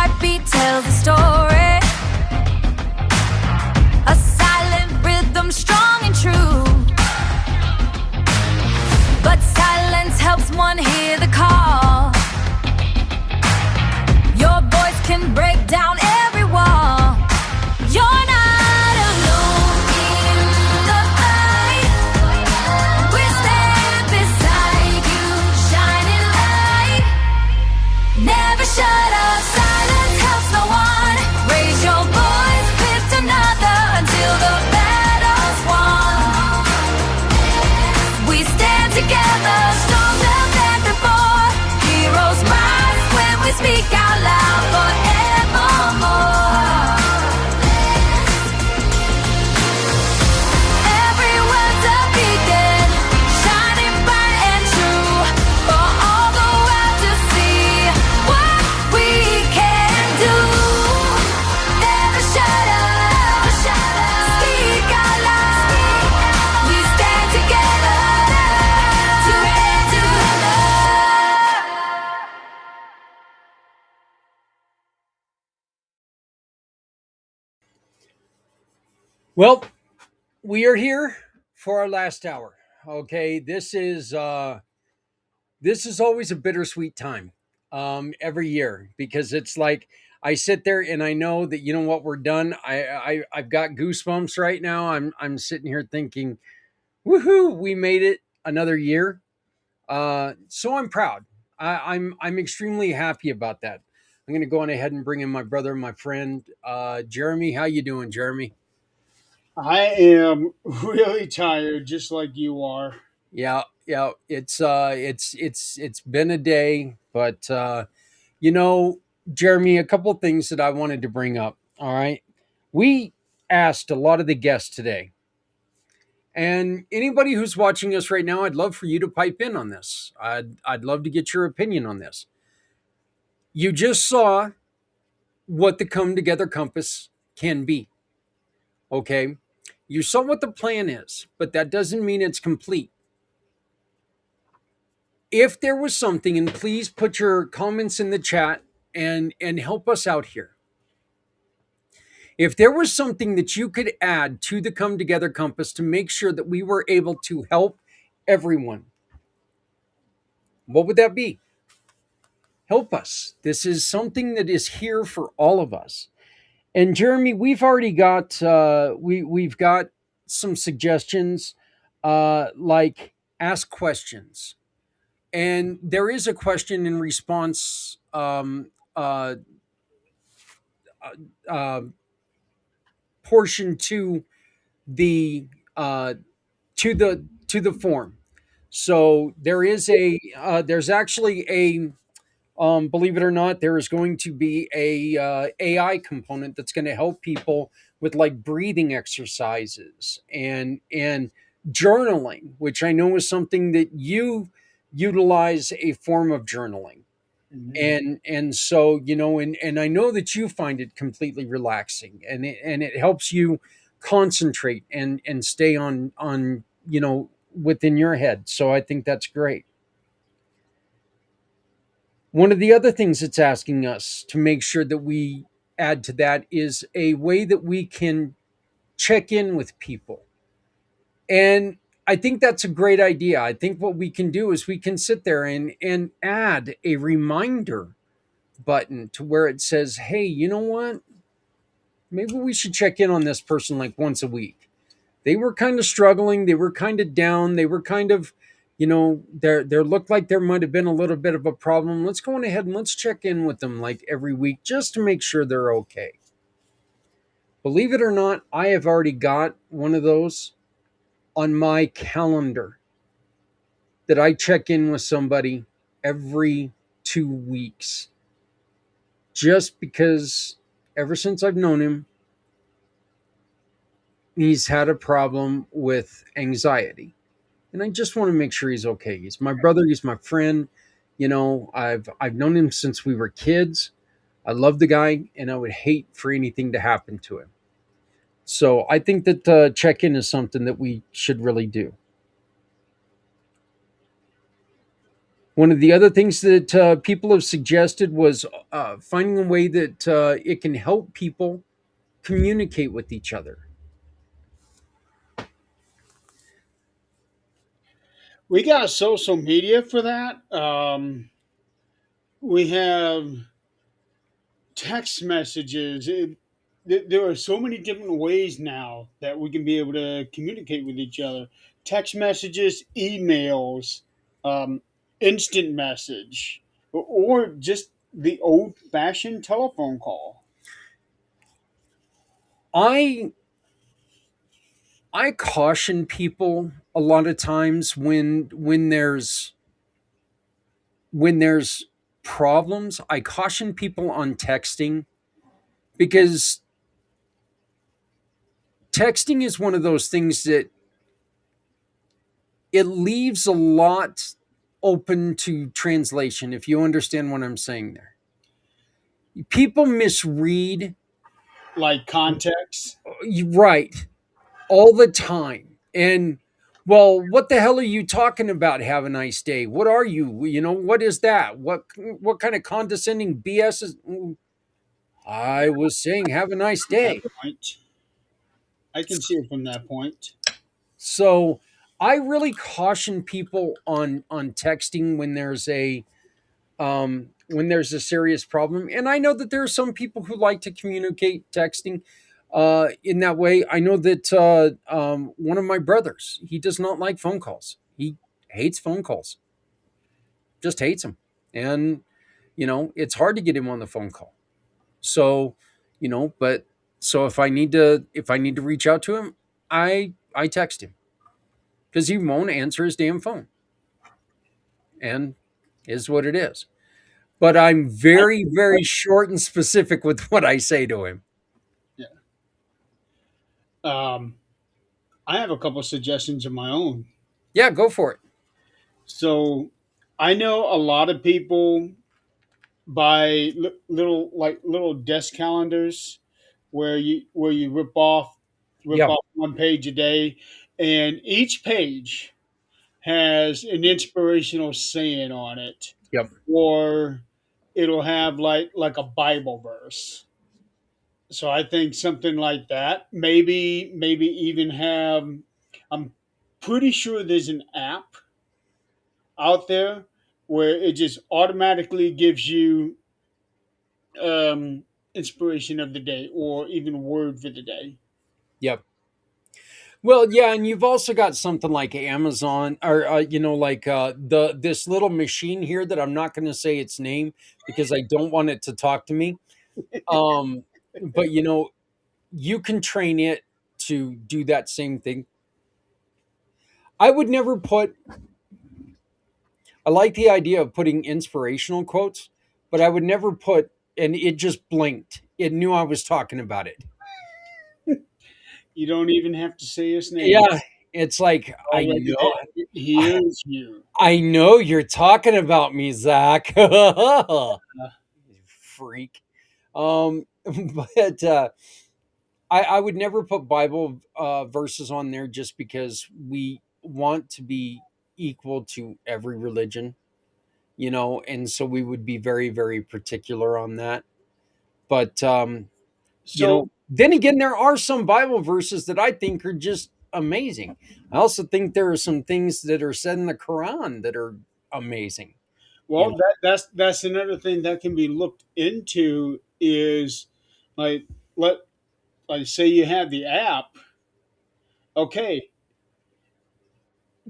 heartbeat tells a story. A silent rhythm, strong and true. But silence helps one hear the call. Your voice can break down every wall. You're not alone in the fight. We're stand beside you, shining light. Never shut up, silence helps no one. Raise your voice, lift another until the battle's won. We stand together, stronger than before. Heroes rise when we speak out loud forevermore. Every word's a beacon, shining bright and true, for all the world to see what we can do. Never shut up, speak out loud. We stand together, together. Well, we are here for our last hour. Okay, this is always a bittersweet time every year, because it's like I sit there and I know that, you know what, we're done. I've got goosebumps right now. I'm sitting here thinking, woohoo, we made it another year. So I'm proud. I'm extremely happy about that. I'm going to go on ahead and bring in my brother, my friend, Jeremy. How you doing, Jeremy? I am really tired, just like you are. Yeah, yeah. It's been a day, but you know, Jeremy, a couple of things that I wanted to bring up. All right, we asked a lot of the guests today, and anybody who's watching us right now, I'd love for you to pipe in on this. I'd love to get your opinion on this. You just saw what the Come Together Compass can be. Okay, you saw what the plan is, but that doesn't mean it's complete. If there was something, and please put your comments in the chat and help us out here. If there was something that you could add to the Come Together Compass to make sure that we were able to help everyone, what would that be? Help us. This is something that is here for all of us. And Jeremy, we've already got we've got some suggestions, like ask questions. And there is a question and response uh, portion the uh, to the form. So there's actually a believe it or not, there is going to be a AI component that's going to help people with like breathing exercises and journaling, which I know is something that you utilize, a form of journaling. Mhm. And so, you know, and I know that you find it completely relaxing, and it helps you concentrate and stay on, you know, within your head. So I think that's great. One of the other things it's asking us to make sure that we add to that is a way that we can check in with people. And I think that's a great idea. I think what we can do is we can sit there and add a reminder button to where it says, hey, you know what? Maybe we should check in on this person like once a week. They were kind of struggling. They were kind of down. They were kind of, you know, there looked like there might have been a little bit of a problem. Let's go on ahead and let's check in with them like every week just to make sure they're okay. Believe it or not, I have already got one of those on my calendar, that I check in with somebody every 2 weeks, just because ever since I've known him, he's had a problem with anxiety. And I just want to make sure he's okay. He's my brother, he's my friend. You know, I've known him since we were kids. I love the guy, and I would hate for anything to happen to him. So I think that check-in is something that we should really do. One of the other things that people have suggested was finding a way that it can help people communicate with each other. We got social media for that. We have text messages. There are so many different ways now that we can be able to communicate with each other. Text messages, emails, um, instant message, or just the old fashioned telephone call. I I caution people a lot of times when there's problems. I caution people on texting because texting is one of those things that it leaves a lot open to translation, if you understand what I'm saying there. People misread, Like context. right, all the time. And well, what the hell are you talking about? Have a nice day. What are you? What is that? What kind of condescending BS is? I was saying have a nice That day. point. I can see it from that point. So I really caution people on texting when there's a serious problem. And I know that there are some people who like to communicate texting in that way. I know that one of my brothers, he does not like phone calls. He hates phone calls, just hates them. And, it's hard to get him on the phone call. So, but so if I need to reach out to him, I text him because he won't answer his damn phone. And is what it is. But I'm I, very, very short and specific with what I say to him. yeah. Um, I have a couple suggestions of my own. Yeah, go for it. So I know a lot of people buy little desk calendars where you rip Yep, off one page a day, and each page has an inspirational saying on it, yep, or it'll have like a Bible verse. So I think something like that. Maybe even have. I'm pretty sure there's an app out there where it just automatically gives you inspiration of the day or even word for the day. yep. Well, yeah, and you've also got something like Amazon, or like the this little machine here that I'm not going to say its name because I don't want it to talk to me. Um, but you can train it to do that same thing. I would never put. I like the idea of putting inspirational quotes, but I would never put. And it just blinked. It knew I was talking about it. You don't even have to say his name. Yeah, it's like I Already know, there. It hears you. I know you're talking about me, Zach. Freak. But I would never put Bible verses on there just because we want to be equal to every religion, and so we would be very, very particular on that. But So, then again, there are some Bible verses that I think are just amazing. I also think there are some things that are said in the Quran that are amazing. You well, know, that's another thing that can be looked into is like let like say you have the app. Okay,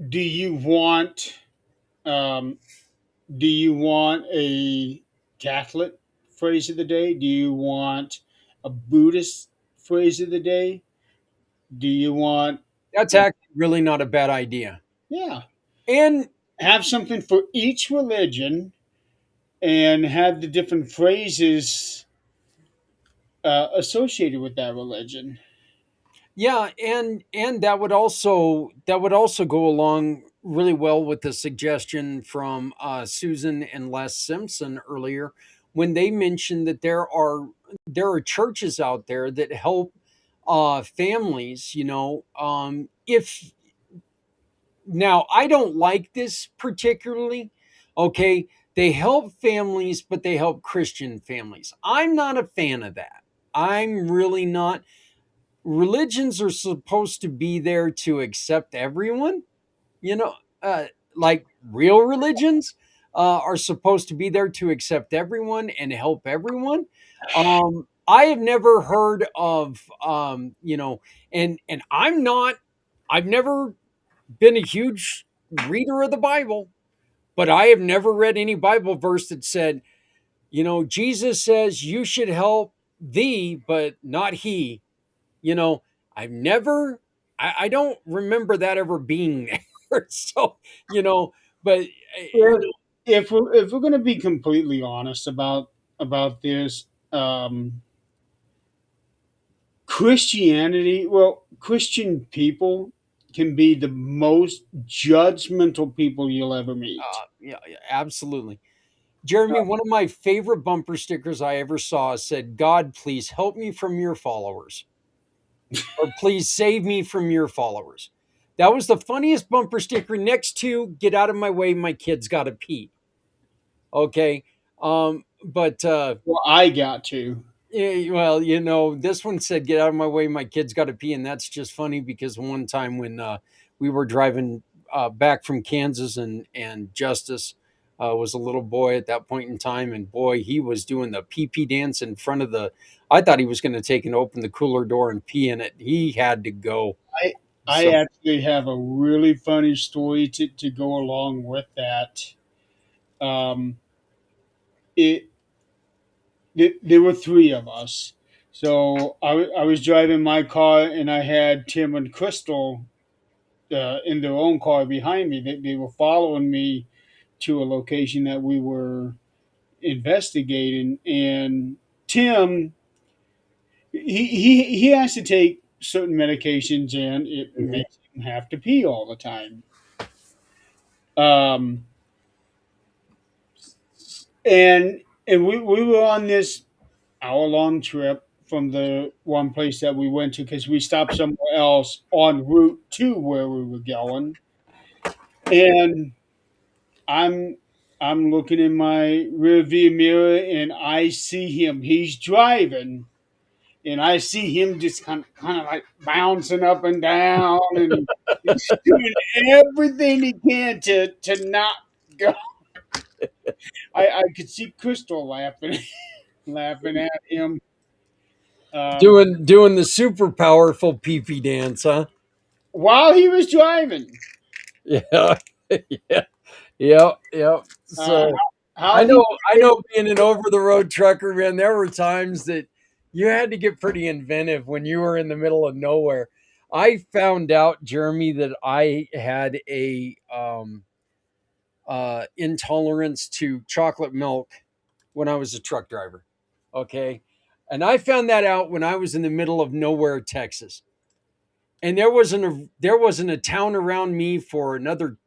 do you want um, do you want a Catholic phrase of the day? Do you want a Buddhist phrase of the day? Do you want that's actually really not a bad idea. yeah, And have something for each religion and have the different phrases associated with that religion. yeah, and that would also go along really well with the suggestion from Susan and Les Simpson earlier when they mentioned that there are churches out there that help families. If now I don't like this particularly, Okay, they help families, but they help Christian families. I'm not a fan of that. I'm really not. Religions are supposed to be there to accept everyone, you know, uh, like real religions are supposed to be there to accept everyone and help everyone. I have never heard of, and I'm not. I've never been a huge reader of the Bible, but I have never read any Bible verse that said, Jesus says you should help thee, but not he. You know, I've never, I don't remember that ever being there. So, but Well, if we're going to be completely honest about this, Christianity, well, Christian people can be the most judgmental people you'll ever meet. yeah, yeah, absolutely. Jeremy, one of my favorite bumper stickers I ever saw said, God, please help me from your followers, or please save me from your followers. That was the funniest bumper sticker next to get out of my way, my kid's got to pee. Okay. But Well, I got to. Yeah, well, this one said, "Get out of my way, my kid's got to pee," and that's just funny because one time when we were driving back from Kansas, and Justice was a little boy at that point in time, and boy, he was doing the pee pee dance in front of the. I thought he was going to take and open the cooler door and pee in it. He had to go. I I So, actually have a really funny story to go along with that. Um, it there were three of us. So I was driving my car, and I had Tim and Crystal in their own car behind me. They were following me to a location that we were investigating, and Tim, he has to take certain medications, and it mhm, makes him have to pee all the time. Um, and we were on this hour long trip from the one place that we went to because we stopped somewhere else en route to where we were going. And I'm I'm looking in my rear view mirror, and I see him. He's driving, and I see him just kind of like bouncing up and down, and he's doing everything he can to not go. I could see Crystal laughing laughing at him. Um, doing the super powerful pee pee dance, huh? while he was driving. Yeah, yeah, yeah, yeah. Uh, So. how I he know, was I able, know being an over the road trucker, man, there were times that you had to get pretty inventive when you were in the middle of nowhere. I found out, Jeremy, that I had a intolerance to chocolate milk when I was a truck driver. Okay. And I found that out when I was in the middle of nowhere, Texas. And there wasn't a town around me for another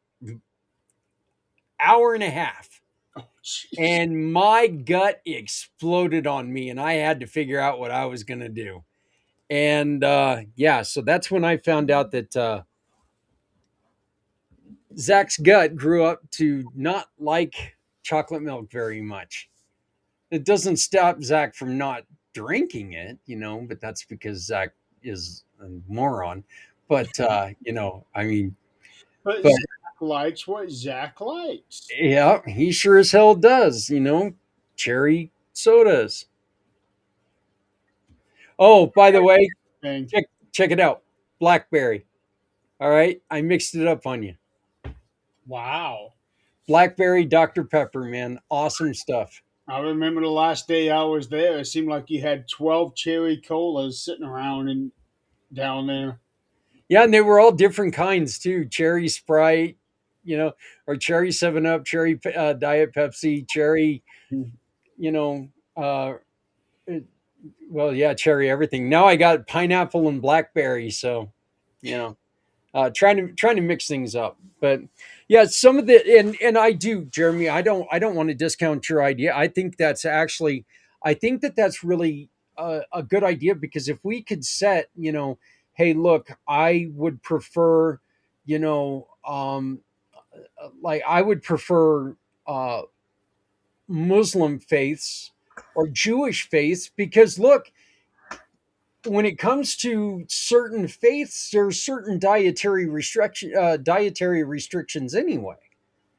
hour and a half, jeez. and my gut exploded on me, and I had to figure out what I was going to do. And yeah, so that's when I found out that Zach's gut grew up to not like chocolate milk very much. It doesn't stop Zach from not drinking it, but that's because Zach is a moron. But I mean, But but Zach likes what Zach likes. yeah, he sure as hell does, cherry sodas. Oh, by the way, Thing. check it out. Blackberry. All right. I mixed it up on you. Wow. Blackberry Dr. Pepper, man. Awesome stuff. I remember the last day I was there. It seemed like you had 12 cherry colas sitting around and down there. Yeah, and they were all different kinds too. Cherry Sprite, or cherry 7 Up, cherry Diet Pepsi, cherry, you know, uh, it- well, yeah, cherry everything. Now I got pineapple and blackberry. So, you know, trying to mix things up. But yeah, some of the and I do, Jeremy. I don't want to discount your idea. I think that that's really a good idea, because if we could set, hey, look, I would prefer, you know, like I would prefer. uh, Muslim faiths or Jewish faiths, because look, when it comes to certain faiths, there's certain dietary restrictions anyway.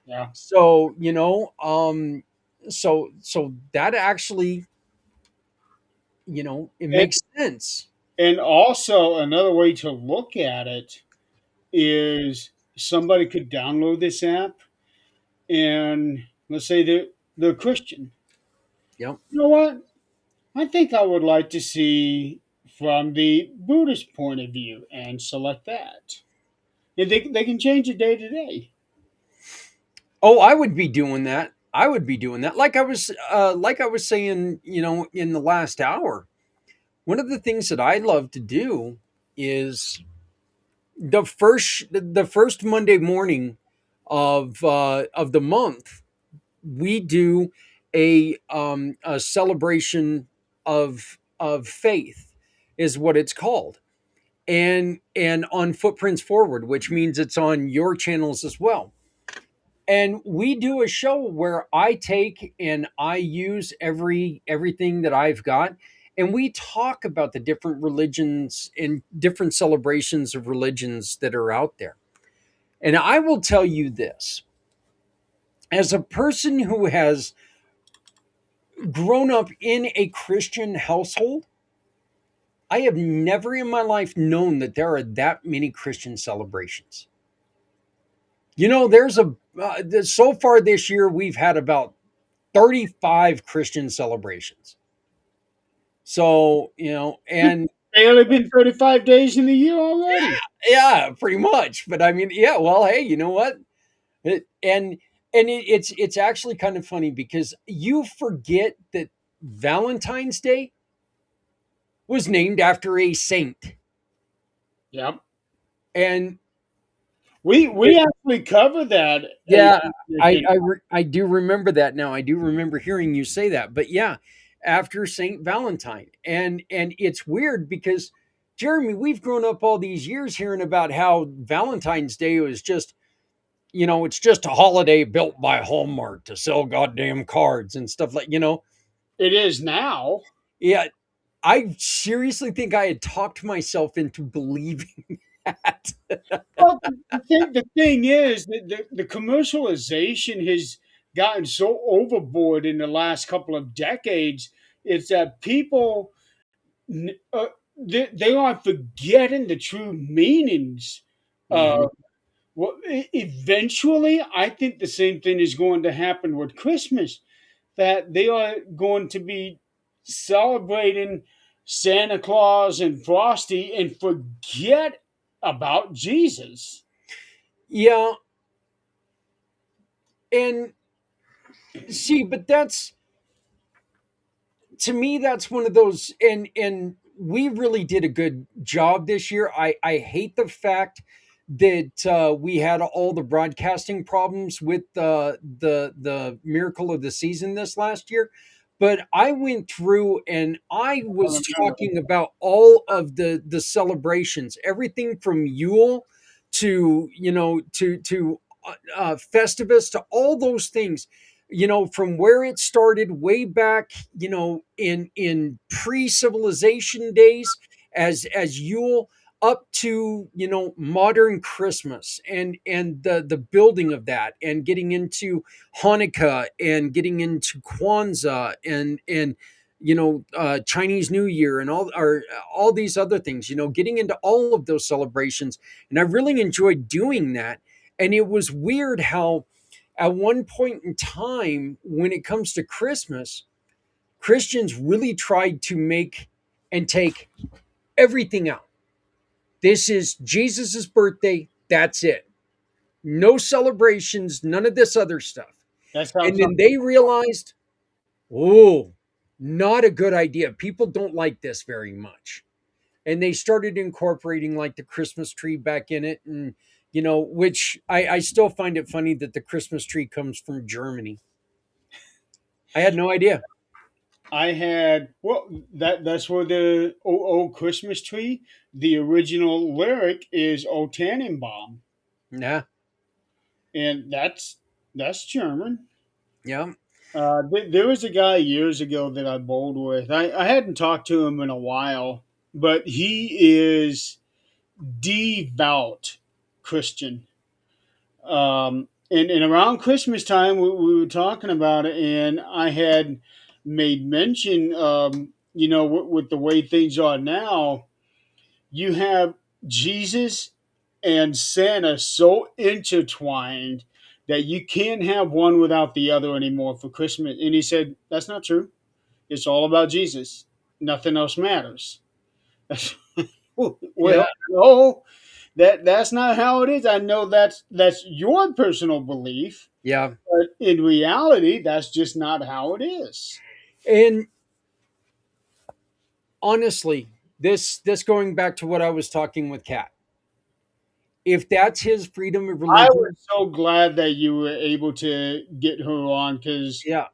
Yeah. So so that actually, it And makes sense. and also another way to look at it is somebody could download this app and let's say they're Christian. Yep. You know what? I think I would like to see from the Buddhist point of view and select that. And they can change it day to day. Oh, I would be doing that. I would be doing that. Like I was saying, in the last hour. One of the things that I love to do is the first Monday morning of the month, we do a celebration of faith, is what it's called, and on Footprints Forward, which means it's on your channels as well. And we do a show where I take and I use everything that I've got, and we talk about the different religions and different celebrations of religions that are out there. And I will tell you this, as a person who has grown up in a Christian household, I have never in my life known that there are that many Christian celebrations. There's so far this year we've had about 35 Christian celebrations. So, and They only been 35 days in the year already. yeah, pretty much. But I mean, yeah, well, hey, you know what? And it's actually kind of funny because you forget that Valentine's Day was named after a saint. Yep. And We actually cover that yeah, I again. I do remember that now. I do remember hearing you say that. But yeah, after Saint Valentine, and it's weird because Jeremy, we've grown up all these years hearing about how Valentine's Day was just, it's just a holiday built by Hallmark to sell goddamn cards and stuff like. It is now. Yeah, I seriously think I had talked myself into believing that. Well, the thing is that the commercialization has gotten so overboard in the last couple of decades. It's that people they are forgetting the true meanings. Mhm. Well, eventually, I think the same thing is going to happen with Christmas. That they are going to be celebrating Santa Claus and Frosty and forget about Jesus. Yeah, and see, but that's, to me, that's one of those, and we really did a good job this year. I hate the fact that we had all the broadcasting problems with the miracle of the season this last year, but I went through and I I was remember. talking about all of the celebrations, everything from Yule to, Festivus, to all those things, from where it started way back, in pre-civilization days, as Yule, up to, modern Christmas, and the building of that, and getting into Hanukkah, and getting into Kwanzaa, and Chinese New Year, and all these other things, getting into all of those celebrations. And I really enjoyed doing that. And it was weird how at one point in time, when it comes to Christmas, Christians really tried to make and take everything out. This is Jesus's birthday. That's it. No celebrations, none of this other stuff. That's how And some then they realized, oh, not a good idea. People don't like this very much. And they started incorporating like the Christmas tree back in it. And, which I still find it funny that the Christmas tree comes from Germany. I had no idea. I had. Well, that's where the old Christmas tree. The original lyric is "O Tannenbaum," Nah. and that's German. Yeah. There was a guy years ago that I bowled with. I hadn't talked to him in a while, but he is devout Christian. And around Christmas time, we were talking about it, and I had made mention, with the way things are now, you have Jesus and Santa so intertwined that you can't have one without the other anymore for Christmas. And he said, that's not true. It's all about Jesus. Nothing else matters. Yeah. Well, no, that's not how it is. I know that's your personal belief, Yeah. but in reality, that's just not how it is. And honestly, this going back to what I was talking with Kat, if that's his freedom of I was religion, so glad that you were able to get her on because yeah,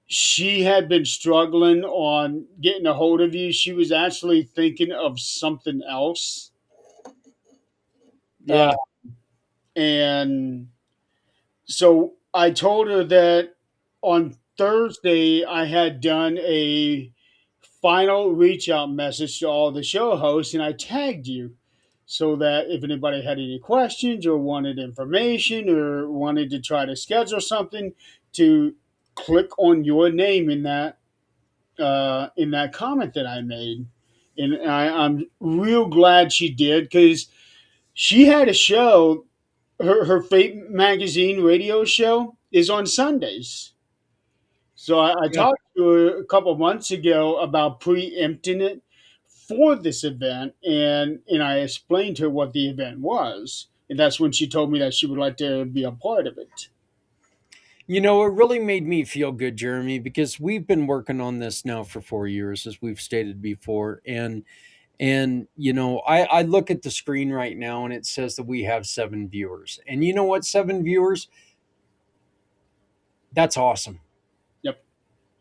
she had been struggling on getting a hold of you. She was actually thinking of something else. Uh, yeah, and so I told her that on Thursday I had done a final reach out message to all the show hosts and I tagged you so that if anybody had any questions or wanted information or wanted to try to schedule something to click on your name in that comment that I made. And I'm real glad she did because she had a show. Her Fate magazine radio show is on Sundays. So I yeah. talked to her a couple months ago about preempting it for this event, and I explained to her what the event was, and that's when she told me that she would like to be a part of it. You know, it really made me feel good, Jeremy, because we've been working on this now for 4 years, as we've stated before. And you know, I look at the screen right now and it says that we have 7 viewers. And you know what, 7 viewers? That's awesome. Yep.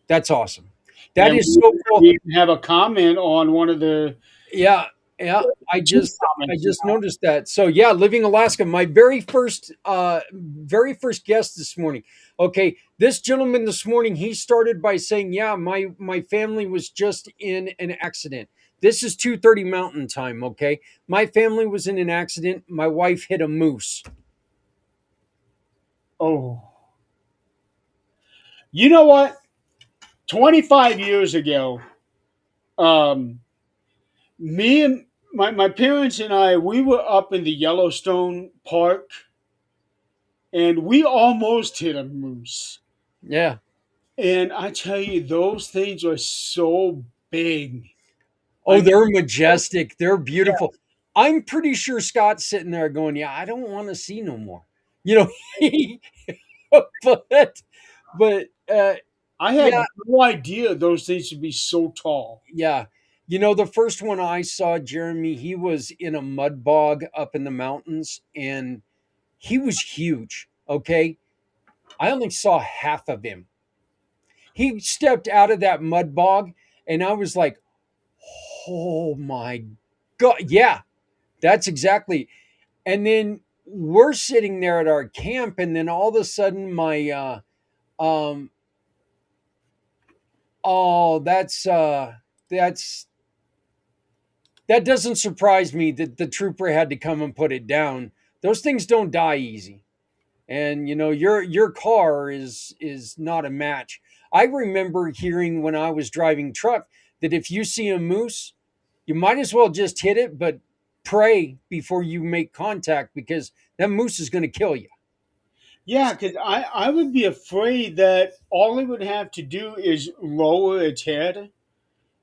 That's awesome. That And is so we cool. even have a comment on one of the Yeah, yeah. I two just I comments. just noticed that. So yeah, living Alaska, my very first guest this morning. Okay, this gentleman this morning, he started by saying, "Yeah, my family was just in an accident." This is 2:30 Mountain Time, okay? My family was in an accident. My wife hit a moose. Oh, you know what? 25 years ago, um, me and my parents and I, we were up in the Yellowstone Park, and we almost hit a moose. Yeah. And I tell you, those things are so big. I Oh, mean, they're majestic. They're beautiful. I'm pretty sure Scott's sitting there going, "Yeah, I don't want to see no more." You know, but but I yeah, had no idea those things should be so tall. yeah. You know, the first one I saw, Jeremy, he was in a mud bog up in the mountains and he was huge. Okay. I only saw half of him. He stepped out of that mud bog and I was like, oh my God. Yeah, that's exactly. And then we're sitting there at our camp and then all of a sudden um, oh, that's that doesn't surprise me that the trooper had to come and put it down. Those things don't die easy. And you know, your car is not a match. I remember hearing when I was driving truck that if you see a moose, you might as well just hit it, but pray before you make contact because that moose is going to kill you. Yeah, because I would be afraid that all it would have to do is lower its head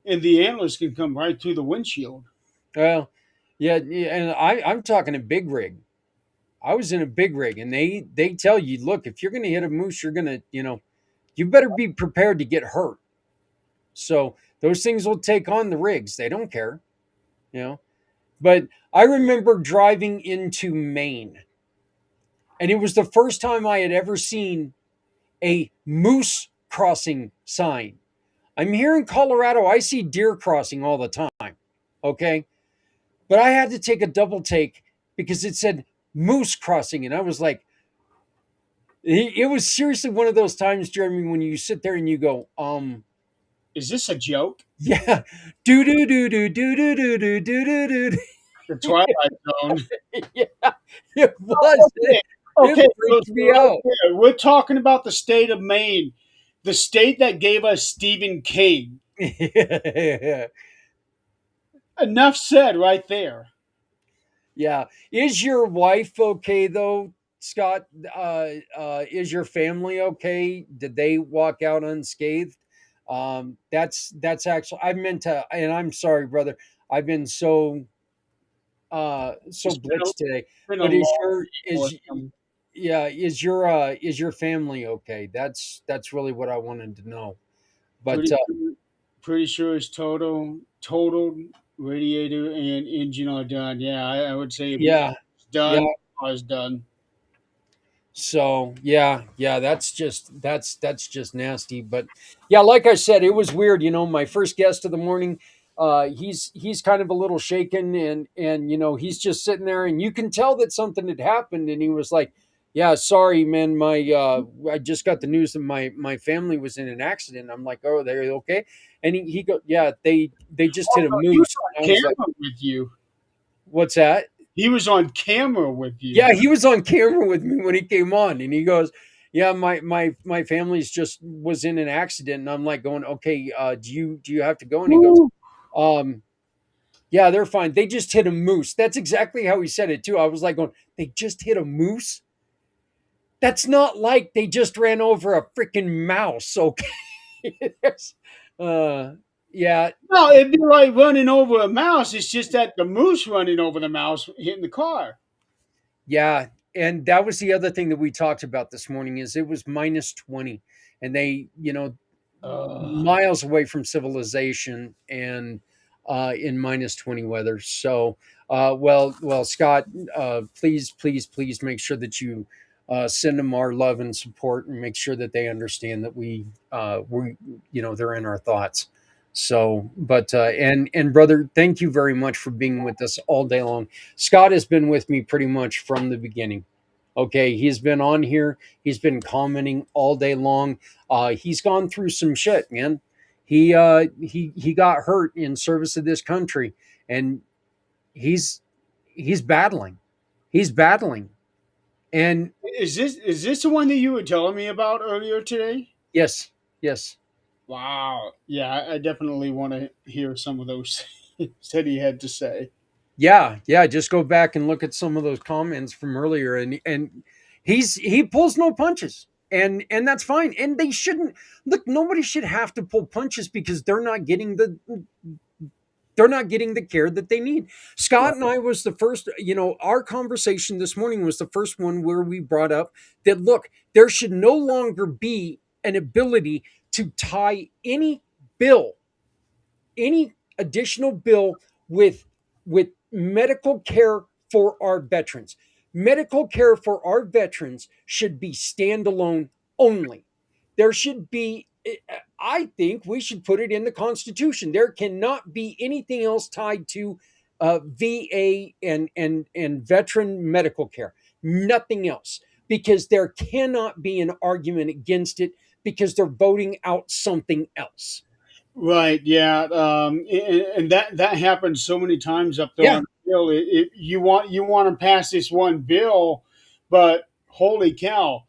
and the antlers can come right through the windshield. Well, yeah, yeah, and I'm talking a big rig. I was in a big rig, and they tell you, look, if you're going to hit a moose, you're going to, you better be prepared to get hurt. So those things will take on the rigs. They don't care, you know. But I remember driving into Maine, and it was the first time I had ever seen a moose crossing sign. I'm here in Colorado. I see deer crossing all the time. Okay. But I had to take a double take because it said moose crossing. And I was like, It was seriously one of those times, Jeremy, when you sit there and you go, Is this a joke? yeah, do do do do do do do do do do do. The Twilight Zone. Yeah, it was. Okay. It Okay. So freaked me right out. there, we're talking about the state of Maine, the state that gave us Stephen King. Enough said right there. Yeah. Is your wife okay though, Scott? Is your family okay? Did they walk out unscathed? That's actually I meant to, and I'm sorry, brother. I've been so It's blitzed today. been a But is long your week with him. is your family okay? That's really what I wanted to know. But Pretty pretty sure it's total radiator and engine are done. Yeah, I would say if yeah, it's yeah. done, I was done. So yeah, that's just nasty. But yeah, like I said, it was weird. My first guest of the morning, he's kind of a little shaken, and he's just sitting there, and you can tell that something had happened, and he was like, "Yeah, sorry, man, my I just got the news that my family was in an accident." I'm like, "Oh, they're okay," and he go, "Yeah, they just hit a Oh, he was moose," on and I was like, camera with you. "What's that?" He was on camera with Yeah, you. he was on camera with me when he came on, and he goes, "Yeah, my family's just was in an accident," and I'm like going, "Okay, do you have to go?" And he goes, Woo. um, "Yeah, they're fine. They just hit a moose." That's exactly how he said it too. I was like going, "They just hit a moose? That's not like they just ran over a freaking mouse." Okay, uh, yeah, No, it'd be like running over a mouse. It's just that the moose running over the mouse hitting the car. yeah, and that was the other thing that we talked about this morning is it was minus 20, and they, Uh, miles away from civilization and in minus 20 weather. So, well, Scott, please make sure that you send them our love and support, and make sure that they understand that they're in our thoughts. So, but and brother, thank you very much for being with us all day long. Scott has been with me pretty much from the beginning. Okay, he's been on here. He's been commenting all day long. He's gone through some shit, man. He got hurt in service of this country, and he's he's battling. He's battling, and is this the one that you were telling me about earlier today? yes, yes, Wow. Yeah, I definitely want to hear some of those things that he had to say. yeah. Just go back and look at some of those comments from earlier, and he pulls no punches. And that's fine. And they shouldn't look. Nobody should have to pull punches because they're not getting the care that they need. Scott and I was the first, our conversation this morning was the first one where we brought up that look, there should no longer be an ability to tie bill, any additional bill with medical care for our veterans. Medical care for our veterans should be standalone only. There should be, I think we should put it in the Constitution. There cannot be anything else tied to VA and veteran medical care. Nothing else, because there cannot be an argument against it because they're voting out something else. Right. Yeah. And that happens so many times up there Yeah, on the Hill. You want to pass this one bill, but holy cow,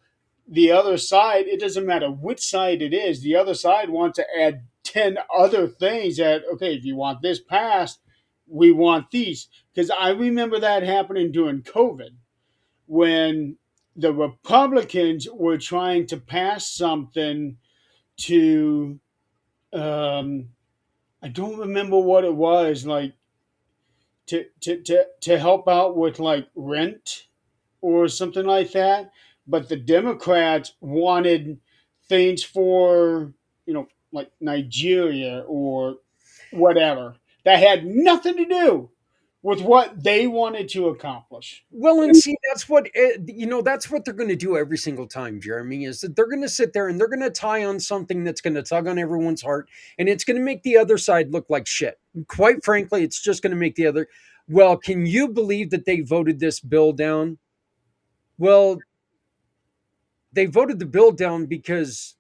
the other side. It doesn't matter which side it is. The other side wants to add 10 other things. That okay, if you want this passed, we want these. Because I remember that happening during COVID when the Republicans were trying to pass something to. Um, I don't remember what it was like to help out with like rent or something like that. But the Democrats wanted things for like Nigeria or whatever that had nothing to do with what they wanted to accomplish. well, and see, that's what they're going to do every single time, Jeremy, is that they're going to sit there and they're going to tie on something that's going to tug on everyone's heart, and it's going to make the other side look like shit. Quite frankly, it's just going to make the other. Well, can you believe that they voted this bill down? Well, They voted the bill down because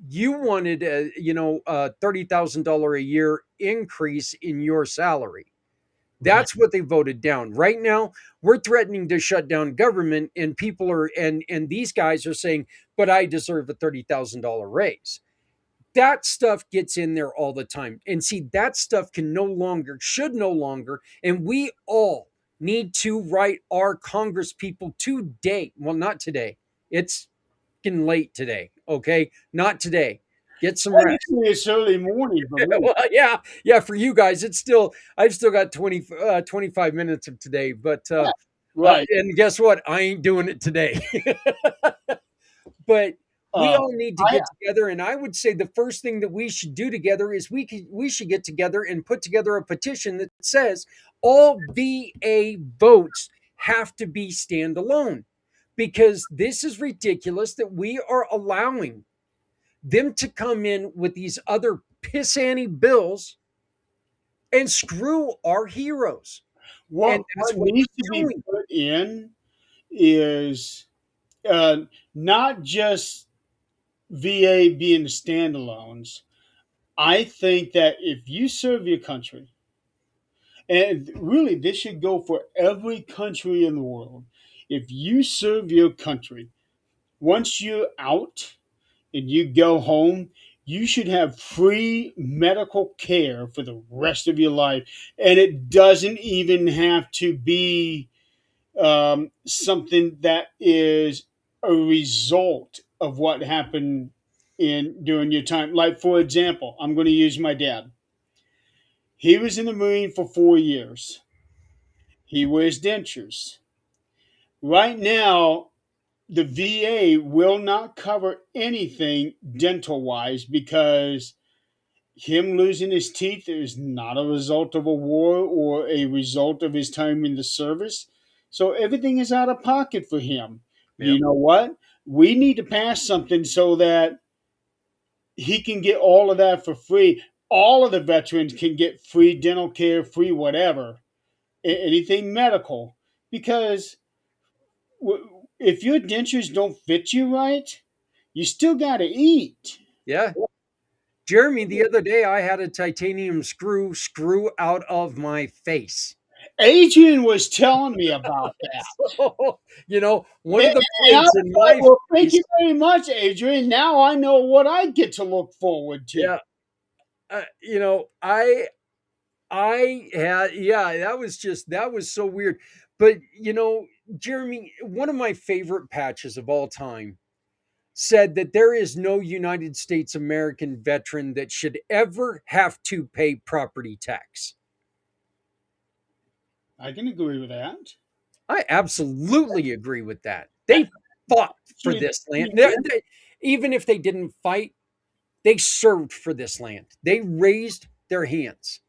you wanted a $30,000 a year increase in your salary. Right. That's what they voted down. Right now, we're threatening to shut down government, and people are and these guys are saying, "But I deserve a $30,000 raise." That stuff gets in there all the time. And see, that stuff can no longer, should no longer, and we all need to write our Congress people today. Well, not today. It's getting late today. Okay. Not today. Get some rest. Actually, it's early morning for me. Well, yeah. Yeah. For you guys, it's still, I've still got 25 minutes of today. But, Yeah. Right. and guess what? I ain't doing it today. But we Uh, all need to I get together, and I would say the first thing that we should do together is we should get together and put together a petition that says all VA votes have to be standalone, because this is ridiculous that we are allowing them to come in with these other pissany bills and screw our heroes. And what that's what needs to they're be doing. put in is uh, not just VA being the standalones. I think that if you serve your country, and really this should go for every country in the world, if you serve your country, once you're out and you go home, you should have free medical care for the rest of your life. And it doesn't even have to be something that is a result of what happened in during your time. Like, for example, I'm going to use my dad. He was in the Marine for 4 years. He wears dentures. Right now, the VA will not cover anything dental wise because him losing his teeth is not a result of a war or a result of his time in the service. So everything is out of pocket for him. You Yep. know what? We need to pass something so that he can get all of that for free. All of the veterans can get free dental care, free whatever, anything medical. Because if your dentures don't fit you right, you still got to eat. Yeah. Jeremy, the other day I had a titanium screw out of my face. Adrian was telling me about that. So, one And, of the and I points was in like, my well, thank face. you very much, Adrian. Now I know what I get to look forward to. Yeah, I had, yeah, that was so weird. But Jeremy, one of my favorite patches of all time said that there is no United States American veteran that should ever have to pay property tax. I can agree with that. I absolutely agree with that. They fought for Actually, this land. Even if they didn't fight, they served for this land. They raised their hands.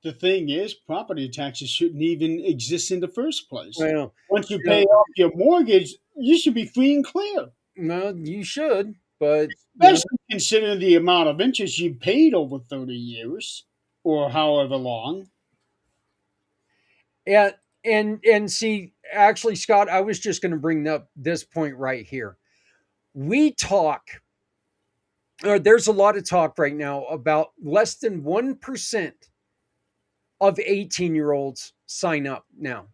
the thing is, property taxes shouldn't even exist in the first place. Well, Once you pay you off your mortgage, you should be free and clear. well, you should, but Especially considering the amount of interest you paid over 30 years or however long. and and see, actually, Scott, I was just going to bring up this point right here. We talk, or there's a lot of talk right now about less than 1% of 18-year-olds sign up now.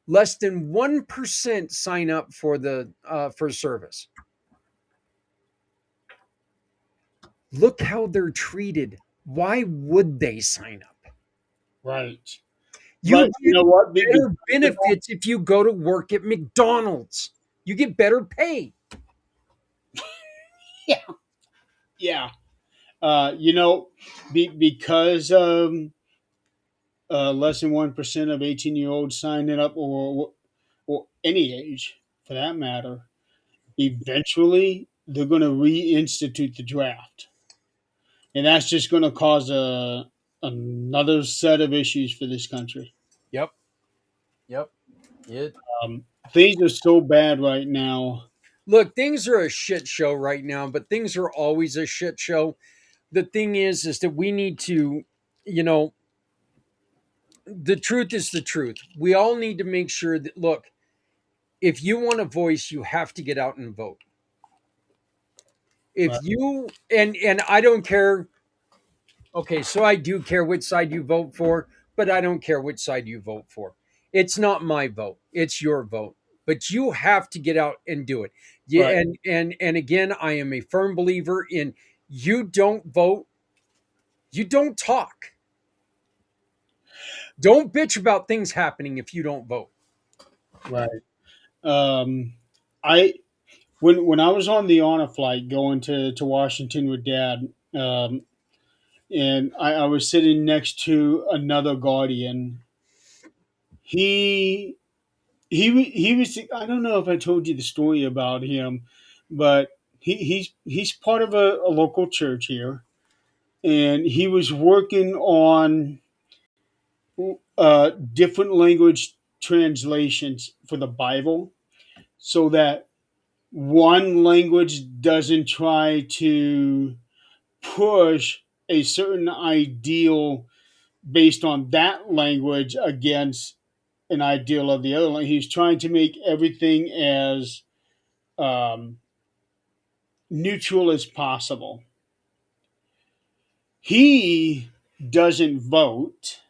Less than 1% sign up for the for service. Look how they're treated. Why would they sign up? Right. You But you get know what? better benefits if you go to work at McDonald's. You get better pay. Yeah. Yeah. You know, because less than 1% of 18-year-olds signing up, or any age for that matter, eventually they're going to reinstitute the draft, and that's just going to cause another set of issues for this country. Yep. Yep. It Things are so bad right now. Look, things are a shit show right now, but things are always a shit show. The thing is that we need to, you know, the truth is the truth. We all need to make sure that, look, If you want a voice, you have to get out and vote. If Right. you and I don't care. Okay, so I do care which side you vote for, but I don't care which side you vote for. It's not my vote; it's your vote. But you have to get out and do it. Right. Yeah, and again, I am a firm believer in you don't vote, you don't talk. Don't bitch about things happening if you don't vote. Right. Um, I when I was on the honor flight going to Washington with Dad, and I was sitting next to another guardian. He he was. I don't know if I told you the story about him, but he's part of a local church here, and he was working on different language translations for the Bible, so that one language doesn't try to push a certain ideal based on that language against an ideal of the other language. He's trying to make everything as um, neutral as possible. He doesn't vote,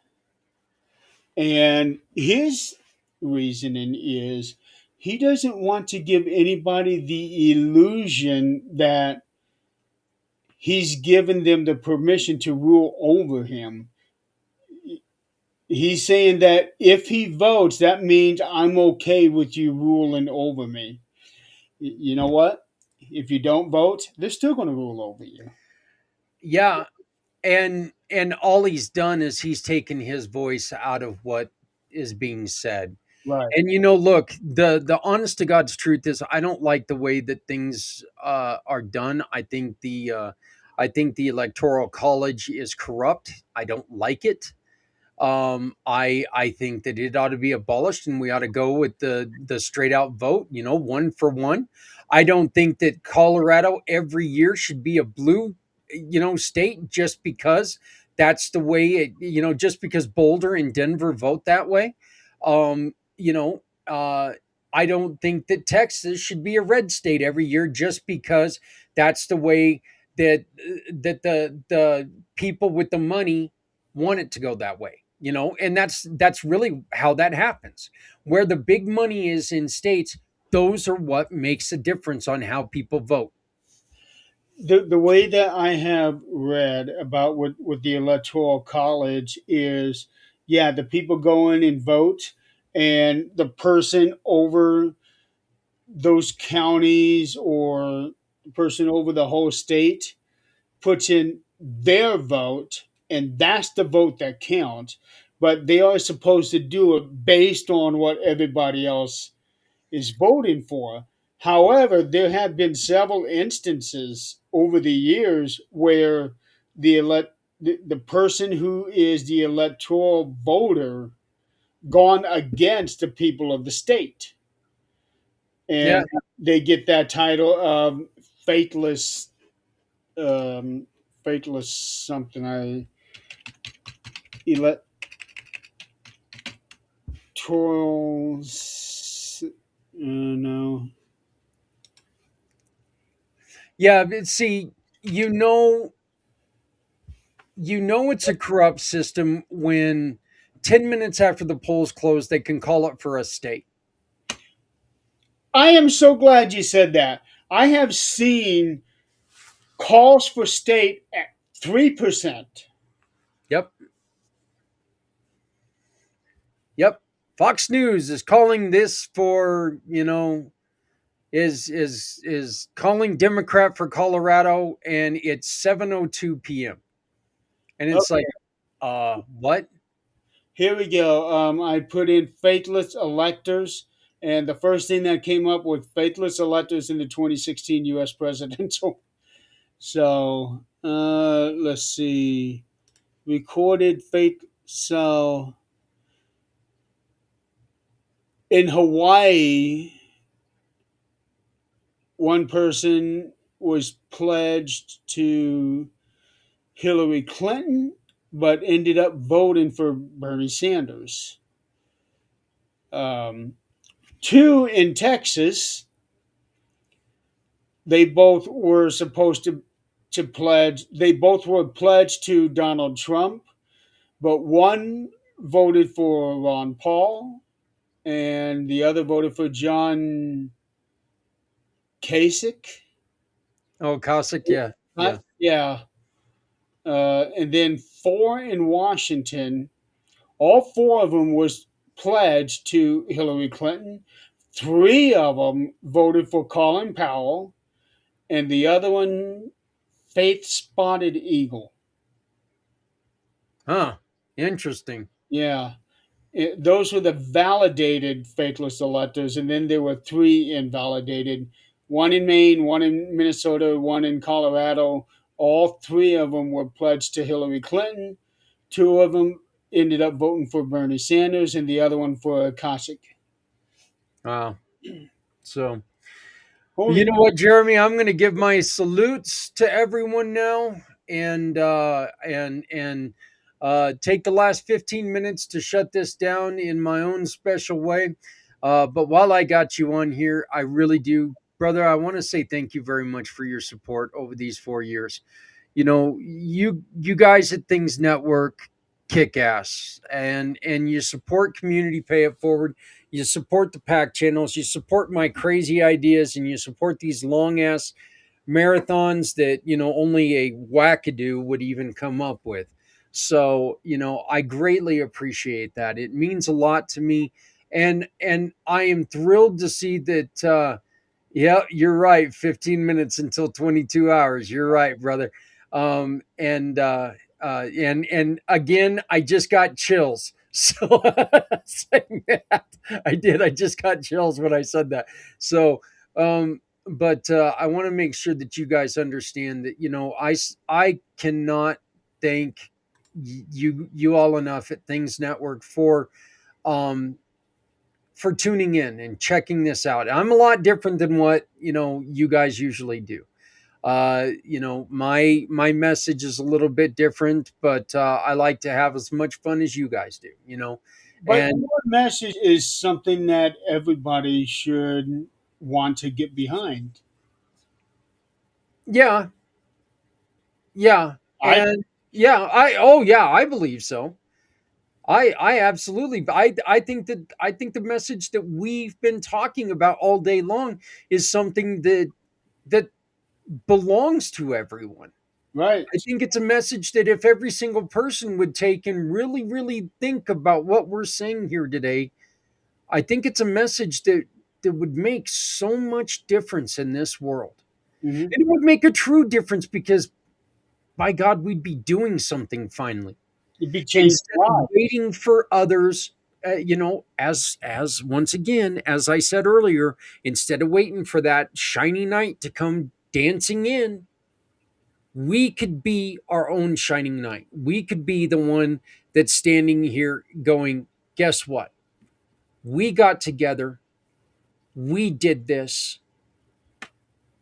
and his reasoning is he doesn't want to give anybody the illusion that he's given them the permission to rule over him. He's saying that if he votes, that means I'm okay with you ruling over me. You know what? If you don't vote, they're still going to rule over you. Yeah, and all he's done is he's taken his voice out of what is being said. Right. And look, the honest to God's truth is I don't like the way that things are done. I think the electoral college is corrupt. I don't like it. I think that it ought to be abolished, and we ought to go with the straight out vote. One for one. I don't think that Colorado every year should be a blue, state just because that's the way it. Just because Boulder and Denver vote that way. Um, you know, uh, I don't think that Texas should be a red state every year just because that's the way that the people with the money want it to go that way. And that's really how that happens. Where the big money is in states, those are what makes a difference on how people vote. The way that I have read about with the electoral college is, yeah, the people go in and vote, and the person over those counties or the person over the whole state puts in their vote, and that's the vote that counts. But they are supposed to do it based on what everybody else is voting for. However, there have been several instances over the years where the person who is the electoral voter gone against the people of the state, Yeah, and they get that title of faithless, um, faithless something. I electoral. No. yeah. But see, you know, it's a corrupt system when 10 minutes after the polls close, they can call it for a state. I am so glad you said that. I have seen calls for state at 3%. Yep, yep. Fox News is calling this for is calling Democrat for Colorado, and it's 7:02 p.m. And it's like, Okay, what? here we go. I put in faithless electors, and the first thing that came up with faithless electors in the 2016 U.S. presidential. So let's see. Recorded fate. So in Hawaii, one person was pledged to Hillary Clinton, but ended up voting for Bernie Sanders. Um, Two in Texas, they both were supposed to pledge. They both were pledged to Donald Trump, but one voted for Ron Paul, and the other voted for John Kasich. Oh, Cossack, yeah, yeah. Yeah, and then four in Washington. All four of them was pledged to Hillary Clinton. Three of them voted for Colin Powell, and the other one, Faith Spotted Eagle. Huh. Interesting. Yeah, those were the validated faithless electors, and then there were three invalidated. One in Maine, one in Minnesota, one in Colorado. All three of them were pledged to Hillary Clinton. Two of them ended up voting for Bernie Sanders, and the other one for Kasich. Wow. So, Holy you know what, Jeremy? I'm going to give my salutes to everyone now, and take the last 15 minutes to shut this down in my own special way. But while I got you on here, I really do, brother. I want to say thank you very much for your support over these 4 years. You know, you guys at Things Network kick ass, and you support community pay it forward. You support the pack channels, you support my crazy ideas, and you support these long ass marathons that, only a wackadoo would even come up with. So, I greatly appreciate that. It means a lot to me, and I am thrilled to see that. Yeah, you're right. 15 minutes until 22 hours. You're right, brother. And again, I just got chills. So saying that, I did. I just got chills when I said that. So, but I want to make sure that you guys understand that, I cannot thank you all enough at Things Network um for tuning in and checking this out. I'm a lot different than what, you guys usually do. My message is a little bit different, but I like to have as much fun as you guys do. But And your message is something that everybody should want to get behind. yeah, yeah, I and yeah, I believe so. I absolutely, I think the message that we've been talking about all day long is something that belongs to everyone. right. I think it's a message that if every single person would take and really, really think about what we're saying here today, I think it's a message that would make so much difference in this world. Hmm. And it would make a true difference because, by God, we'd be doing something finally It'd be changed instead of lives. waiting for others. As once again, as I said earlier, instead of waiting for that shiny knight to come dancing in, we could be our own shining knight. We could be the one that's standing here going, guess what? We got together. We did this.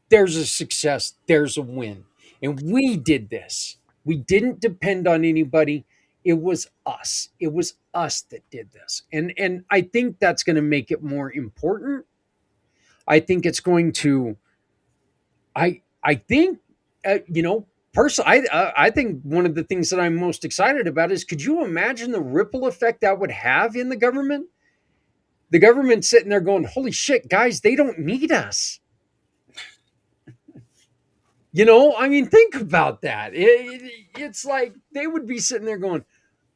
There's a success. There's a win. And we did this. We didn't depend on anybody. It was us. It was us that did this. And I think that's going to make it more important. I think it's going to I think personally, I think one of the things that I'm most excited about is, could you imagine the ripple effect that would have in the government? The government sitting there going, "Holy shit, guys, they don't need us." I mean, think about that. It's like they would be sitting there going,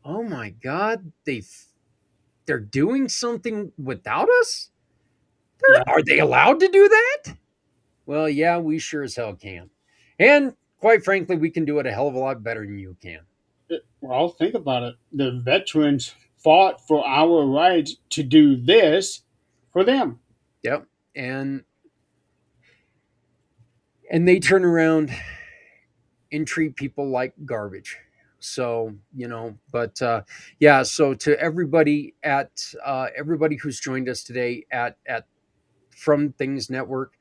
"Oh my god, they're doing something without us. Yeah. Are they allowed to do that?" Well, yeah, we sure as hell can. And quite frankly, we can do it a hell of a lot better than you can. Well, think about it. The veterans fought for our rights to do this for them. Yep. And they turn around and treat people like garbage. So, yeah, so to everybody who's joined us today at From Things Network,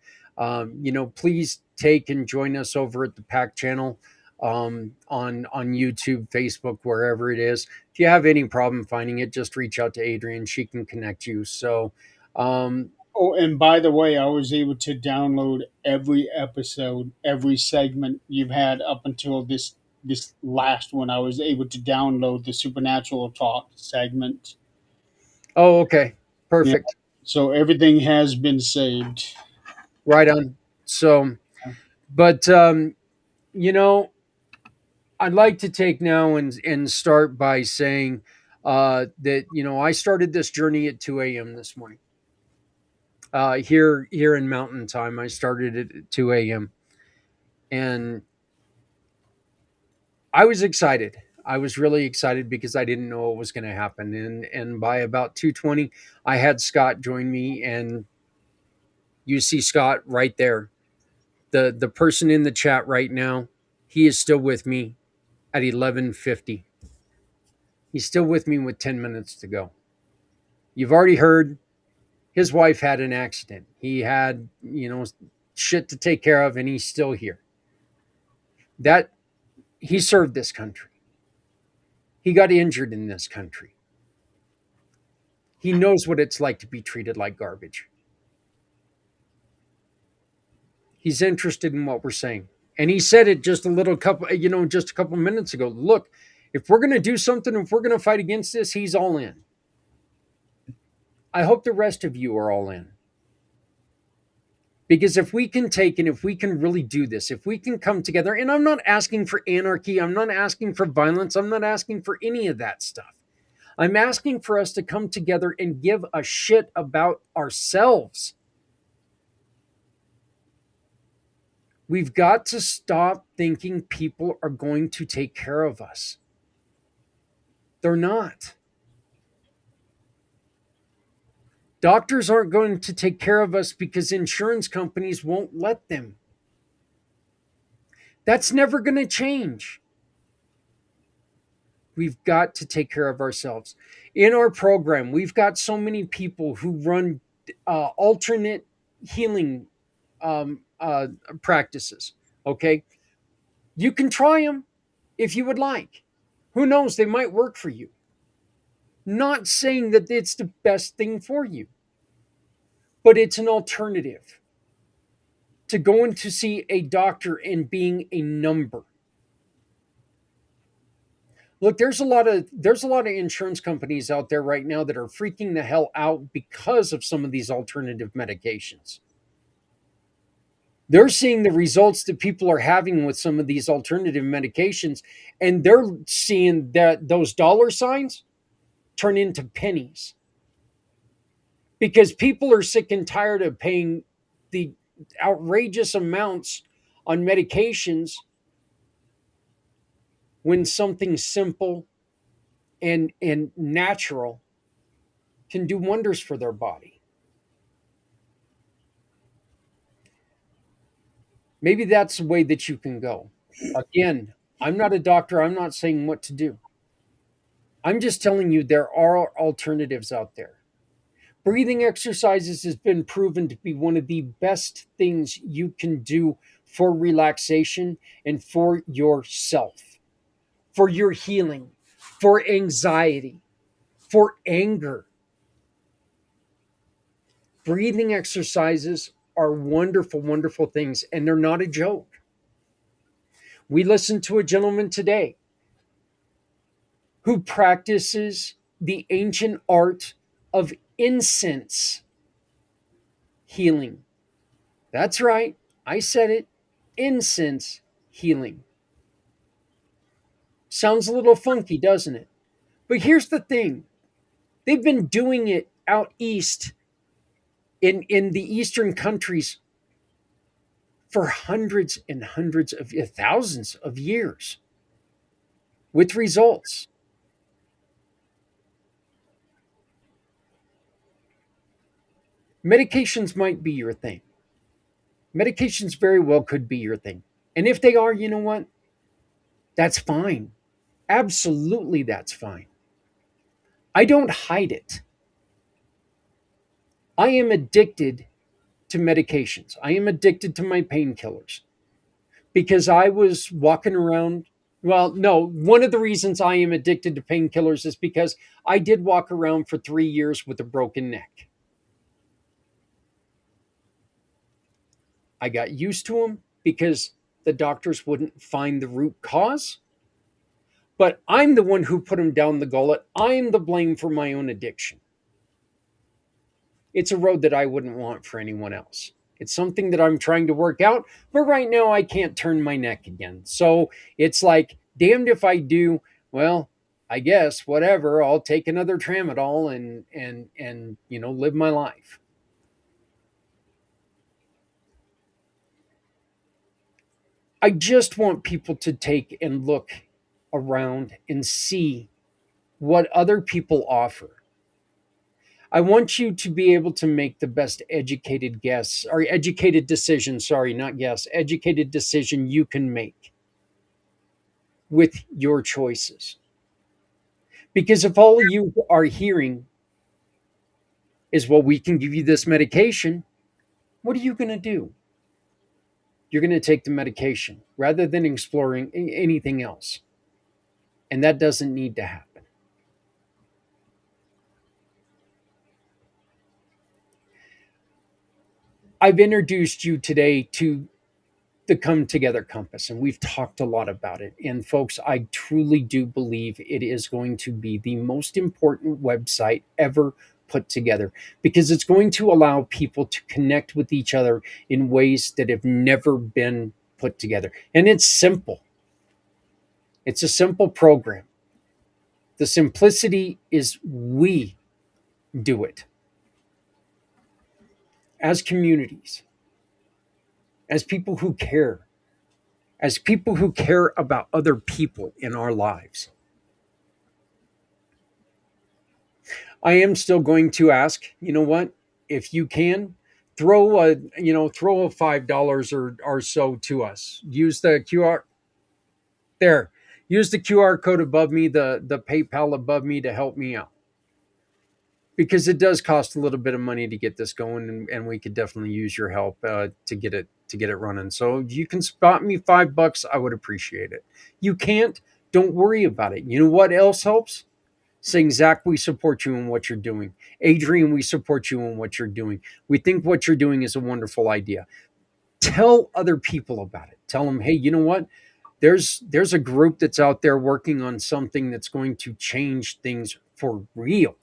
please take and join us over at the pACT channel, on YouTube, Facebook, wherever it is. If you have any problem finding it, just reach out to Adrian. She can connect you. So, Oh, and by the way, I was able to download every episode, every segment you've had up until this last one. I was able to download the Supernatural Talk segment. Oh, okay. Yeah. Perfect. So everything has been saved. Right on. So, but you know, I'd like to take now and start by saying that I started this journey at 2 a.m. this morning. Here in Mountain Time, I started it at 2 a.m. and I was excited. I was really excited because I didn't know what was going to happen, and by about 2:20, I had Scott join me, and you see Scott right there, the person in the chat right now. He is still with me at 11:50. He's still with me with 10 minutes to go. You've already heard his wife had an accident. He had, shit to take care of, and he's still here. That he served this country. He got injured in this country. He knows what it's like to be treated like garbage. He's interested in what we're saying. And he said it just a couple minutes ago. Look, if we're going to do something, if we're going to fight against this, he's all in. I hope the rest of you are all in. Because if we can take and if we can really do this, if we can come together, and I'm not asking for anarchy, I'm not asking for violence, I'm not asking for any of that stuff. I'm asking for us to come together and give a shit about ourselves. We've got to stop thinking people are going to take care of us. They're not. Doctors aren't going to take care of us because insurance companies won't let them. That's never going to change. We've got to take care of ourselves. In our program, we've got so many people who run alternate healing practices. Okay. You can try them if you would like. Who knows? They might work for you. Not saying that it's the best thing for you, but it's an alternative to going to see a doctor and being a number. Look, there's a lot of insurance companies out there right now that are freaking the hell out because of some of these alternative medications. They're seeing the results that people are having with some of these alternative medications, and they're seeing that those dollar signs turn into pennies because people are sick and tired of paying the outrageous amounts on medications when something simple and natural can do wonders for their body. Maybe that's the way that you can go. Again, I'm not a doctor. I'm not saying what to do. I'm just telling you there are alternatives out there. Breathing exercises has been proven to be one of the best things you can do for relaxation and for yourself, for your healing, for anxiety, for anger. Breathing exercises are wonderful, wonderful things, and they're not a joke. We listened to a gentleman today who practices the ancient art of incense healing. That's right, I said it, incense healing. Sounds a little funky, doesn't it? But here's the thing, they've been doing it out east in the eastern countries for hundreds and hundreds of thousands of years with results. Medications might be your thing. Medications very well could be your thing. And if they are, you know what? That's fine. Absolutely, that's fine. I don't hide it. I am addicted to medications. I am addicted to my painkillers because I was walking around. Well, no, one of the reasons I am addicted to painkillers is because I did walk around for 3 years with a broken neck. I got used to them because the doctors wouldn't find the root cause. But I'm the one who put them down the gullet. I'm the blame for my own addiction. It's a road that I wouldn't want for anyone else. It's something that I'm trying to work out, but right now I can't turn my neck again. So it's like, damned if I do. Well, I guess whatever. I'll take another tramadol and live my life. I just want people to take and look around and see what other people offer. I want you to be able to make the best educated guess or educated decision, sorry, not guess, educated decision you can make with your choices. Because if all you are hearing is, well, we can give you this medication, what are you going to do? You're going to take the medication rather than exploring anything else. And that doesn't need to happen. I've introduced you today to the Come Together Compass, and we've talked a lot about it. And folks, I truly do believe it is going to be the most important website ever put together because it's going to allow people to connect with each other in ways that have never been put together. And it's simple, it's a simple program. The simplicity is we do it as communities, as people who care, as people who care about other people in our lives. I am still going to ask, you know what? If you can, throw a $5 or so to us. Use the QR there. Use the QR code above me, the PayPal above me to help me out. Because it does cost a little bit of money to get this going, and we could definitely use your help to get it running. So if you can spot me $5, I would appreciate it. You can't, don't worry about it. You know what else helps? Saying, Zach, we support you in what you're doing. Adrian, we support you in what you're doing. We think what you're doing is a wonderful idea. Tell other people about it. Tell them, hey, you know what? There's a group that's out there working on something that's going to change things for real.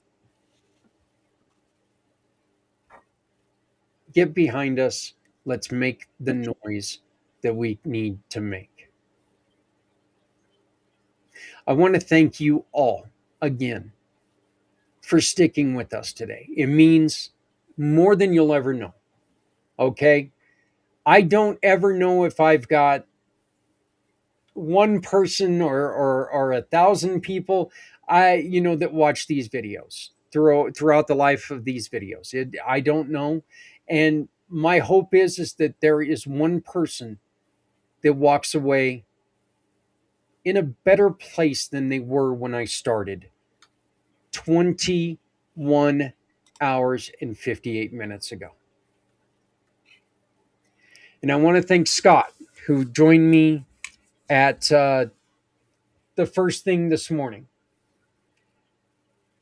Get behind us. Let's make the noise that we need to make. I want to thank you all again for sticking with us today. It means more than you'll ever know. Okay? I don't ever know if I've got one person or 1,000 people that watch these videos throughout the life of these videos. I don't know, and my hope is that there is one person that walks away in a better place than they were when I started 21 hours and 58 minutes ago. And I want to thank Scott, who joined me at the first thing this morning.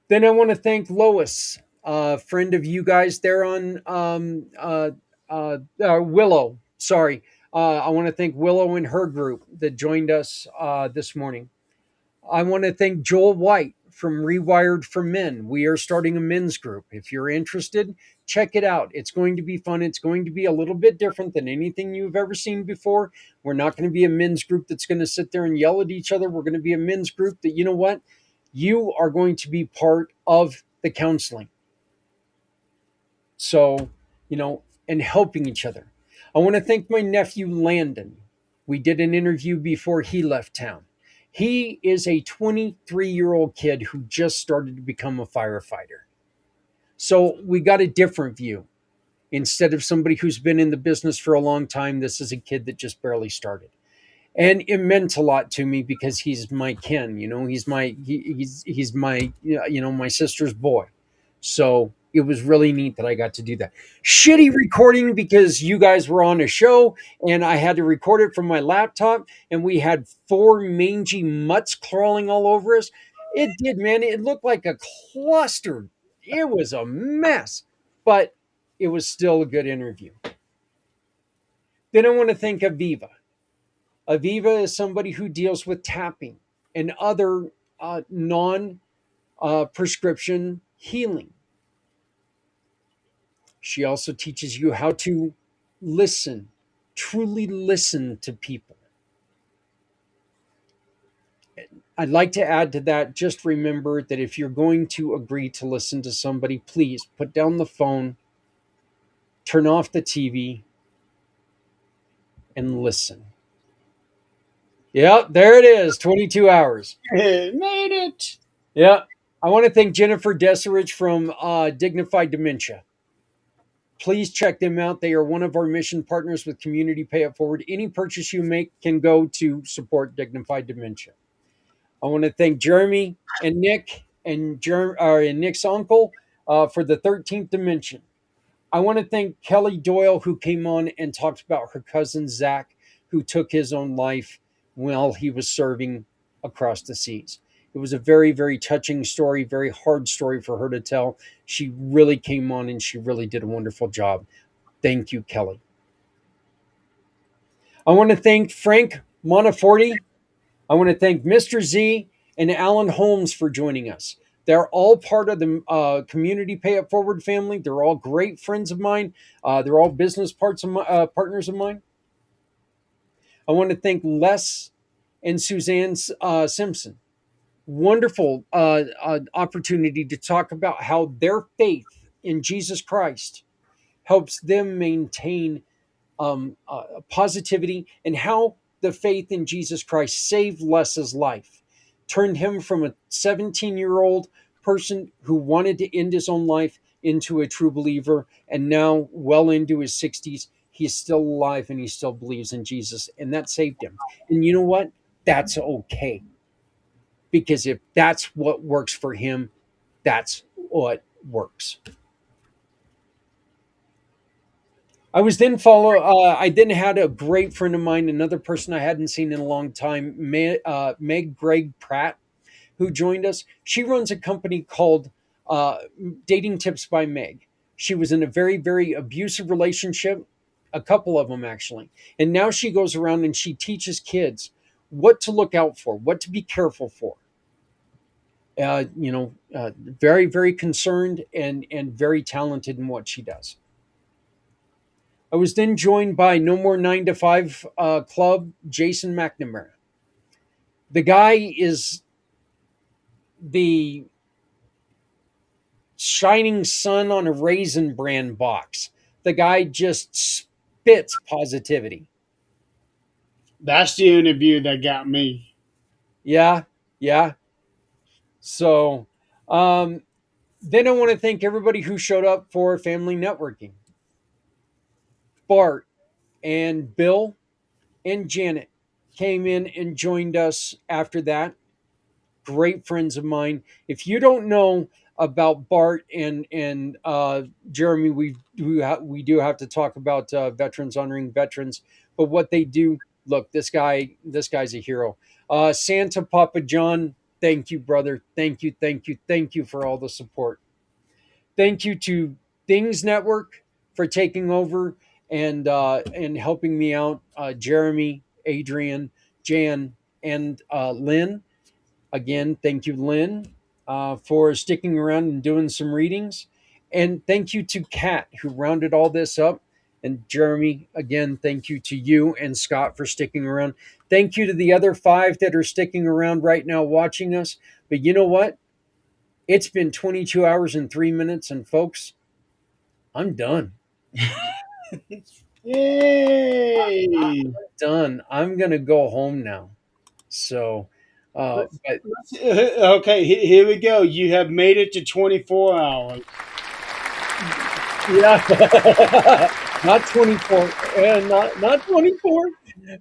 Then I want to thank Lois, a friend of you guys there on Willow. Sorry. I want to thank Willow and her group that joined us this morning. I want to thank Joel White from Rewired for Men. We are starting a men's group. If you're interested, check it out. It's going to be fun. It's going to be a little bit different than anything you've ever seen before. We're not going to be a men's group that's going to sit there and yell at each other. We're going to be a men's group that, you know what? You are going to be part of the counseling. So, and helping each other. I want to thank my nephew, Landon. We did an interview before he left town. He is a 23-year-old kid who just started to become a firefighter. So we got a different view. Instead of somebody who's been in the business for a long time, this is a kid that just barely started. And it meant a lot to me because he's my kin, he's my my sister's boy. So it was really neat that I got to do that. Shitty recording because you guys were on a show and I had to record it from my laptop and we had 4 mangy mutts crawling all over us. It did, man. It looked like a cluster. It was a mess, but it was still a good interview. Then I want to thank Aviva. Aviva is somebody who deals with tapping and other non prescription healing. She also teaches you how to listen, truly listen to people. I'd like to add to that, just remember that if you're going to agree to listen to somebody, please put down the phone, turn off the TV, and listen. Yeah, there it is, 22 hours. Made it. Yeah. I want to thank Jennifer Deserich from Dignified Dementia. Please check them out. They are one of our mission partners with Community Pay It Forward. Any purchase you make can go to support Dignified Dementia. I want to thank Jeremy and Nick and Nick's uncle for the 13th dimension. I want to thank Kelly Doyle, who came on and talked about her cousin Zach, who took his own life while he was serving across the seas. It was a very, very touching story, very hard story for her to tell. She really came on and she really did a wonderful job. Thank you, Kelly. I want to thank Frank Monaforti. I want to thank Mr. Z and Alan Holmes for joining us. They're all part of the Community Pay It Forward family. They're all great friends of mine. They're all business partners of mine. I want to thank Les and Suzanne Simpson. Wonderful opportunity to talk about how their faith in Jesus Christ helps them maintain positivity, and how the faith in Jesus Christ saved Les's life, turned him from a 17-year-old person who wanted to end his own life into a true believer. And now, well into his 60s, he's still alive and he still believes in Jesus. And that saved him. And you know what? That's okay. Because if that's what works for him, that's what works. I then had a great friend of mine, another person I hadn't seen in a long time, Meg Greg Pratt, who joined us. She runs a company called Dating Tips by Meg. She was in a very, very abusive relationship, a couple of them actually. And now she goes around and she teaches kids what to look out for, what to be careful for. Very, very concerned and very talented in what she does. I was then joined by No More 9 to 5 Club, Jason McNamara. The guy is the shining sun on a raisin bran box. The guy just spits positivity. That's the interview that got me. Yeah, yeah. So, um, then I want to thank everybody who showed up for family networking. Bart and Bill and Janet came in and joined us after that. Great friends of mine. If you don't know about Bart and Jeremy, we do have to talk about veterans, honoring veterans. But what they do, look, this guy's a hero. Santa Papa John, thank you, brother. Thank you, thank you, thank you for all the support. Thank you to Things Network for taking over and helping me out. Jeremy, Adrian, Jan, and Lynn. Again, thank you, Lynn, for sticking around and doing some readings. And thank you to Kat, who rounded all this up. And Jeremy, again, thank you to you and Scott for sticking around. Thank you to the other 5 that are sticking around right now watching us. But you know what? It's been 22 hours and 3 minutes. And folks, I'm done. Yay! Done. I'm going to go home now. So, Let's, but okay, here we go. You have made it to 24 hours. yeah, not 24, and not 24.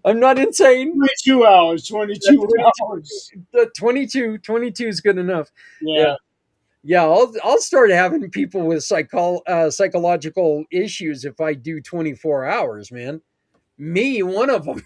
I'm not insane. 22 hours. 22 hours. The 22 is good enough. Yeah, Yeah. yeah. I'll start having people with psychological issues if I do 24 hours, man. Me, one of them.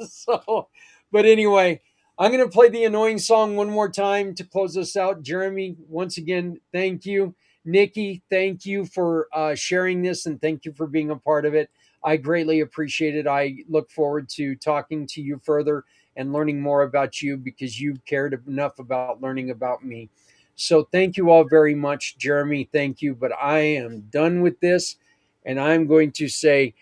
So, but anyway, I'm going to play the annoying song one more time to close us out. Jeremy, once again, thank you. Nikki, thank you for sharing this and thank you for being a part of it. I greatly appreciate it. I look forward to talking to you further and learning more about you because you cared enough about learning about me. So thank you all very much, Jeremy. Thank you. But I am done with this, and I'm going to say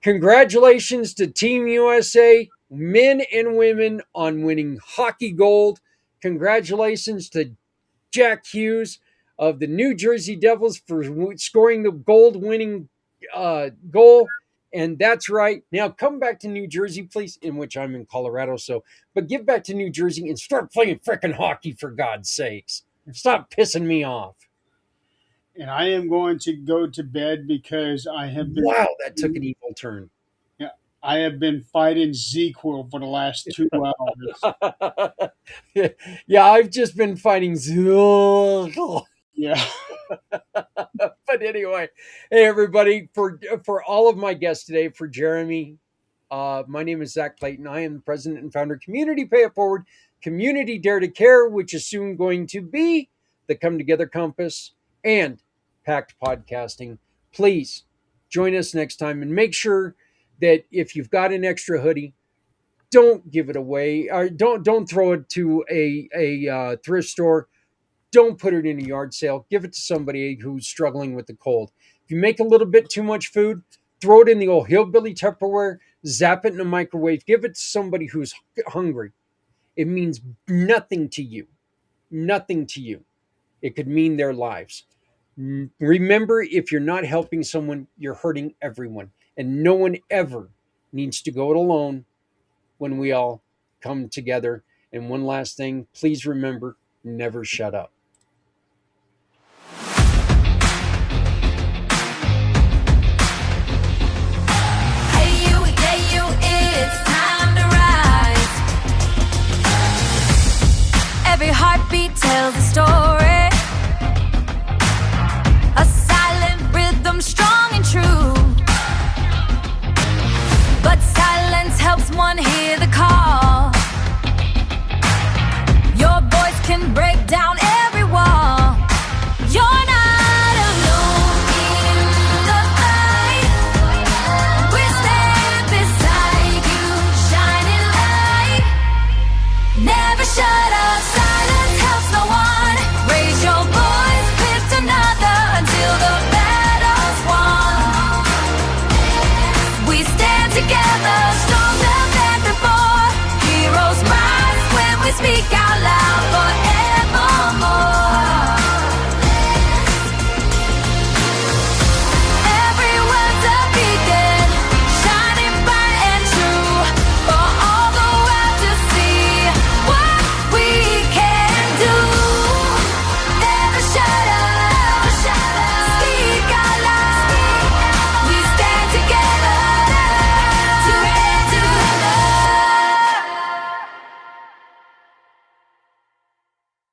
congratulations to Team USA, men and women, on winning hockey gold. Congratulations to Jack Hughes of the New Jersey Devils for scoring the gold winning goal. And that's right. Now come back to New Jersey, please, in which I'm in Colorado. So, but get back to New Jersey and start playing frickin' hockey for God's sakes. Stop pissing me off. And I am going to go to bed because I have been. Wow, that took an evil turn. Yeah, I have been fighting ZQL for the last 2 hours. Yeah, I've just been fighting. Yeah. But anyway, hey everybody, for all of my guests today, for Jeremy, my name is Zach Clayton. I am the president and founder of Community Pay It Forward, Community Dare to Care, which is soon going to be the Come Together Compass and pACT Podcasting. Please join us next time, and make sure that if you've got an extra hoodie, don't give it away, or don't throw it to a thrift store. Don't put it in a yard sale. Give it to somebody who's struggling with the cold. If you make a little bit too much food, throw it in the old hillbilly Tupperware, zap it in a microwave, give it to somebody who's hungry. It means nothing to you. Nothing to you. It could mean their lives. Remember, if you're not helping someone, you're hurting everyone. And no one ever needs to go it alone when we all come together. And one last thing, please remember, never shut up. Hey you, yeah you, it's time to rise. Every heartbeat tells a story.